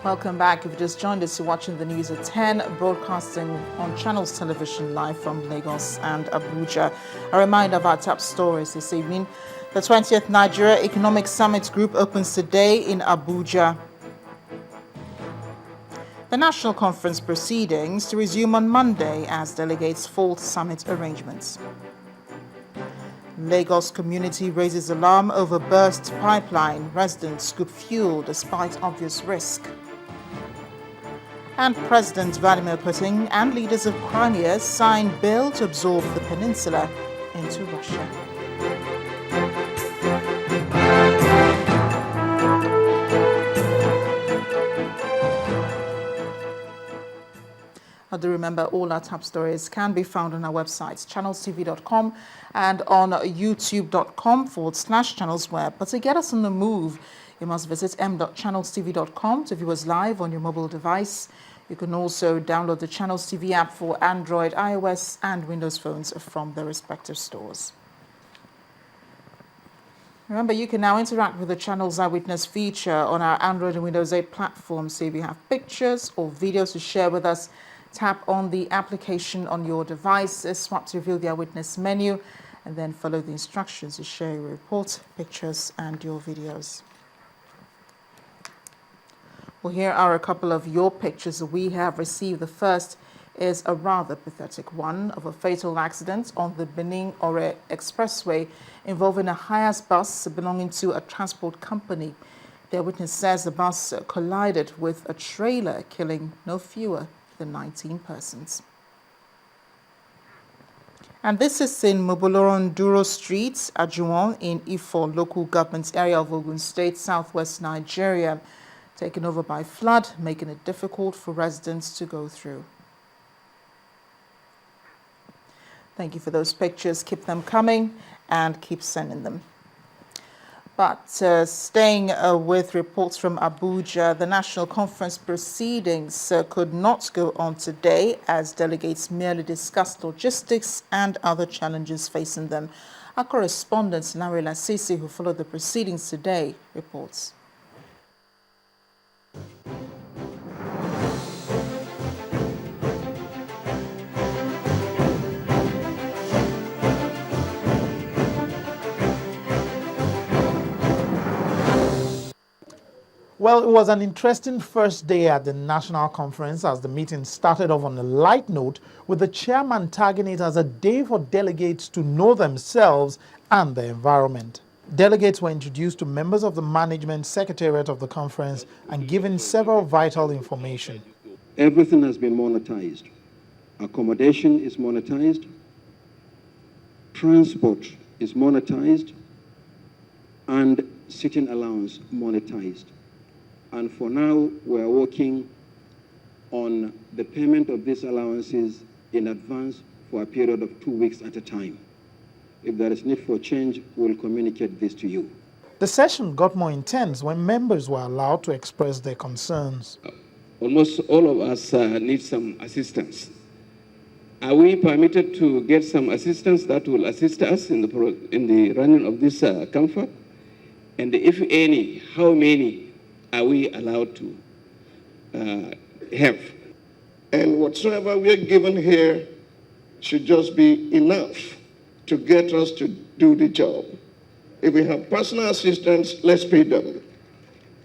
Welcome back. If you just joined us, you're watching the news at 10, broadcasting on Channels Television live from Lagos and Abuja. A reminder of our top stories this evening. The 20th Nigeria Economic Summit Group opens today in Abuja. The national conference proceedings to resume on Monday as delegates fold summit arrangements. Lagos community raises alarm over burst pipeline. Residents scoop fuel despite obvious risk. And President Vladimir Putin and leaders of Crimea sign bill to absorb the peninsula into Russia. I do remember all our top stories can be found on our websites, channelstv.com and on youtube.com/channelsweb. But to get us on the move, you must visit m.channelstv.com to view us live on your mobile device. You can also download the Channels TV app for Android, iOS, and Windows phones from their respective stores. Remember, you can now interact with the Channels Eyewitness feature on our Android and Windows 8 platforms. So if you have pictures or videos to share with us, tap on the application on your device, swap to reveal the Eyewitness menu, and then follow the instructions to share your report, pictures, and your videos. Well, here are a couple of your pictures that we have received. The first is a rather pathetic one of a fatal accident on the Benin-Ore Expressway involving a Hiace bus belonging to a transport company. The witness says the bus collided with a trailer, killing no fewer than 19 persons. And this is in Moboloron Duro Street, Ajuwon, in Ifo local government area of Ogun State, southwest Nigeria, taken over by flood, making it difficult for residents to go through. Thank you for those pictures. Keep them coming and keep sending them. But staying with reports from Abuja, the national conference proceedings could not go on today as delegates merely discussed logistics and other challenges facing them. Our correspondent, Narila Sisi, who followed the proceedings today, reports. Well, it was an interesting first day at the national conference as the meeting started off on a light note, with the chairman tagging it as a day for delegates to know themselves and the environment. Delegates were introduced to members of the management secretariat of the conference and given several vital information. Everything has been monetized. Accommodation is monetized. Transport is monetized. And sitting allowance monetized. And for now, we are working on the payment of these allowances in advance for a period of 2 weeks at a time. If there is need for change, we'll communicate this to you. The session got more intense when members were allowed to express their concerns. Almost all of us need some assistance. Are we permitted to get some assistance that will assist us in the running of this comfort? And if any, how many are we allowed to have? And whatsoever we are given here should just be enough to get us to do the job. If we have personal assistants, let's pay them.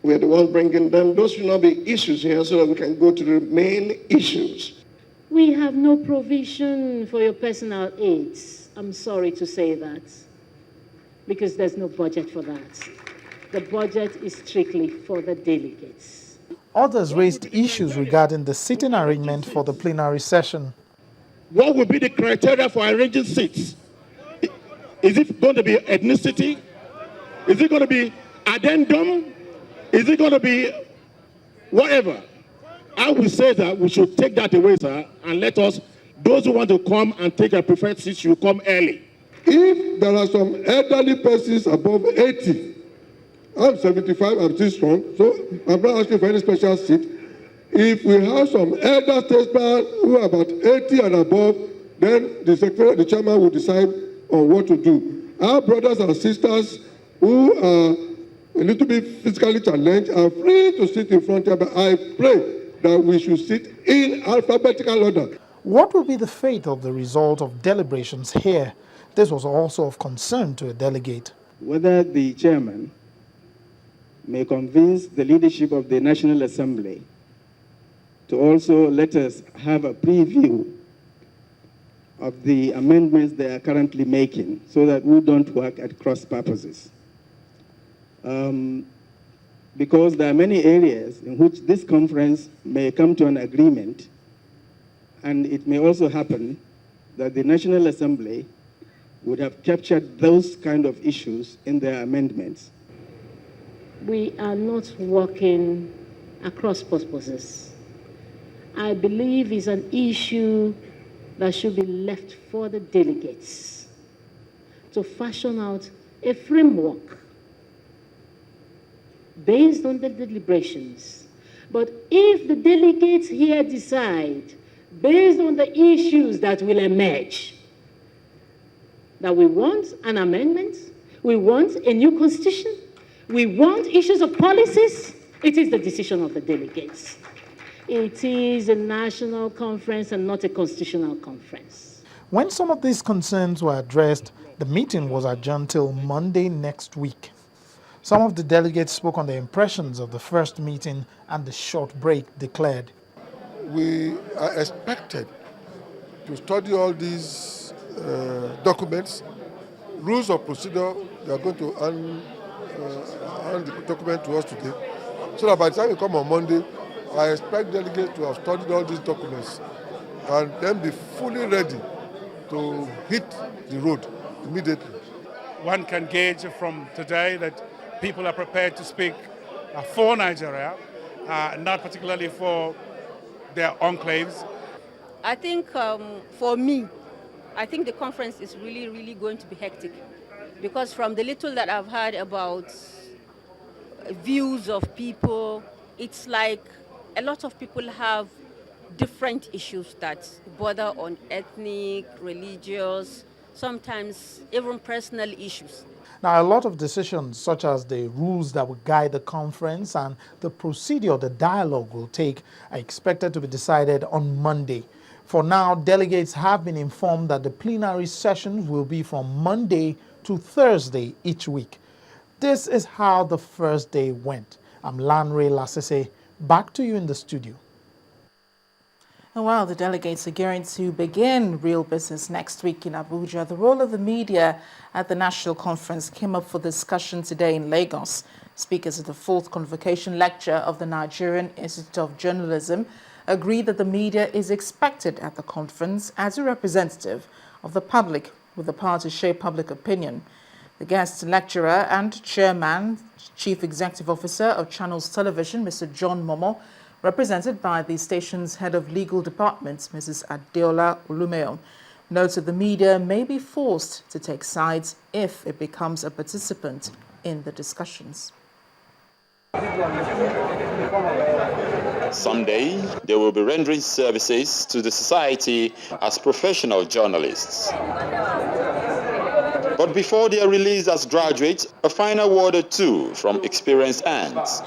We're the ones bringing them. Those should not be issues here so that we can go to the main issues. We have no provision for your personal aids. I'm sorry to say that, because there's no budget for that. The budget is strictly for the delegates. Others raised issues regarding the seating arrangement for the plenary session. What will be the criteria for arranging seats? Is it going to be ethnicity? Is it going to be addendum? Is it going to be whatever? I would say that we should take that away, sir, and let us, those who want to come and take a preferred seat should come early. If there are some elderly persons above 80, I'm 75, I'm still strong, so I'm not asking for any special seat. If we have some elder statesmen who are about 80 and above, Then the secretary, the chairman will decide on what to do. Our brothers and sisters who are a little bit physically challenged are free to sit in front here, but I pray that we should sit in alphabetical order. What will be the fate of the result of deliberations here? This was also of concern to a delegate. Whether the chairman may convince the leadership of the National Assembly to also let us have a preview of the amendments they are currently making so that we don't work at cross purposes. Because there are many areas in which this conference may come to an agreement, and it may also happen that the National Assembly would have captured those kind of issues in their amendments. We are not working across purposes. I believe it's an issue that should be left for the delegates to fashion out a framework based on the deliberations. But if the delegates here decide, based on the issues that will emerge, that we want an amendment, we want a new constitution, we want issues of policies, it is the decision of the delegates. It is a national conference and not a constitutional conference. When some of these concerns were addressed, the meeting was adjourned till Monday next week. Some of the delegates spoke on their impressions of the first meeting and the short break declared. We are expected to study all these documents, rules of procedure. They are going to hand the document to us today, so that by the time we come on Monday, I expect delegates to have studied all these documents and then be fully ready to hit the road immediately. One can gauge from today that people are prepared to speak for Nigeria, not particularly for their enclaves. I think for me, I think the conference is really going to be hectic, because from the little that I've heard about views of people, it's like a lot of people have different issues that border on ethnic, religious, sometimes even personal issues. Now, a lot of decisions, such as the rules that will guide the conference and the procedure the dialogue will take, are expected to be decided on Monday. For now, delegates have been informed that the plenary sessions will be from Monday to Thursday each week. This is how the first day went. I'm Lanre Lasese. Back to you in the studio. And while the delegates are going to begin real business next week in Abuja, the role of the media at the national conference came up for discussion today in Lagos. Speakers at the fourth convocation lecture of the Nigerian Institute of Journalism agreed that the media is expected at the conference as a representative of the public with the power to shape public opinion. The guest lecturer and chairman, Chief Executive Officer of Channels Television, Mr. John Momo, represented by the station's head of legal department, Mrs. Adeola Olumeo, notes that the media may be forced to take sides if it becomes a participant in the discussions. Someday, they will be rendering services to the society as professional journalists. But before they are released as graduates, a final word or two from experienced hands.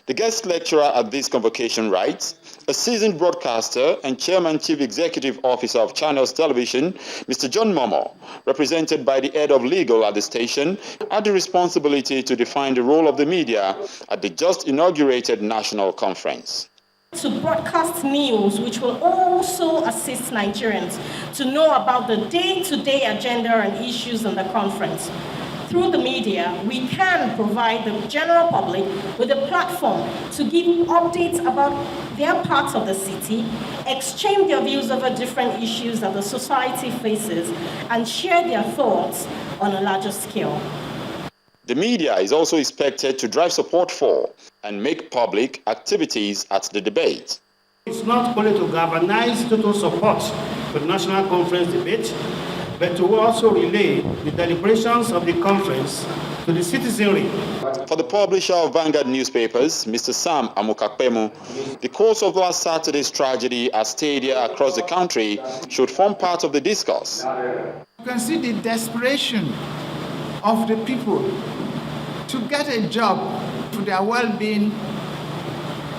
The guest lecturer at this convocation writes, a seasoned broadcaster and Chairman Chief Executive Officer of Channels Television, Mr. John Momo, represented by the head of legal at the station, had the responsibility to define the role of the media at the just inaugurated national conference. To broadcast news which will also assist Nigerians to know about the day-to-day agenda and issues in the conference. Through the media, we can provide the general public with a platform to give updates about their parts of the city, exchange their views over different issues that the society faces, and share their thoughts on a larger scale. The media is also expected to drive support for and make public activities at the debate. It's not only to galvanize total support for the national conference debate, but to also relay the deliberations of the conference to the citizenry. For the publisher of Vanguard newspapers, Mr. Sam Amukakpemu, the cause of last Saturday's tragedy at stadia across the country should form part of the discourse. You can see the desperation of the people to get a job for their well-being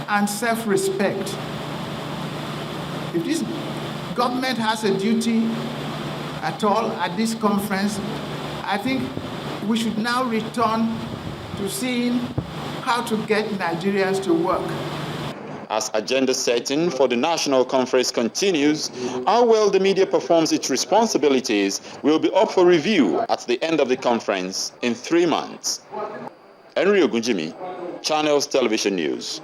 and self-respect. If this government has a duty at all at this conference, I think we should now return to seeing how to get Nigerians to work. As agenda setting for the national conference continues, how well the media performs its responsibilities will be up for review at the end of the conference in 3 months. Henry Ogunjimi, Channels Television News.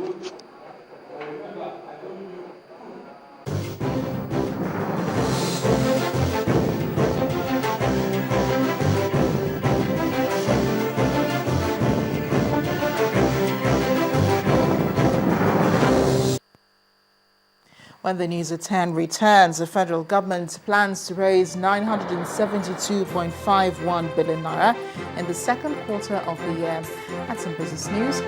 When the News at 10 returns, the federal government plans to raise 972.51 billion naira in the second quarter of the year. That's some business news.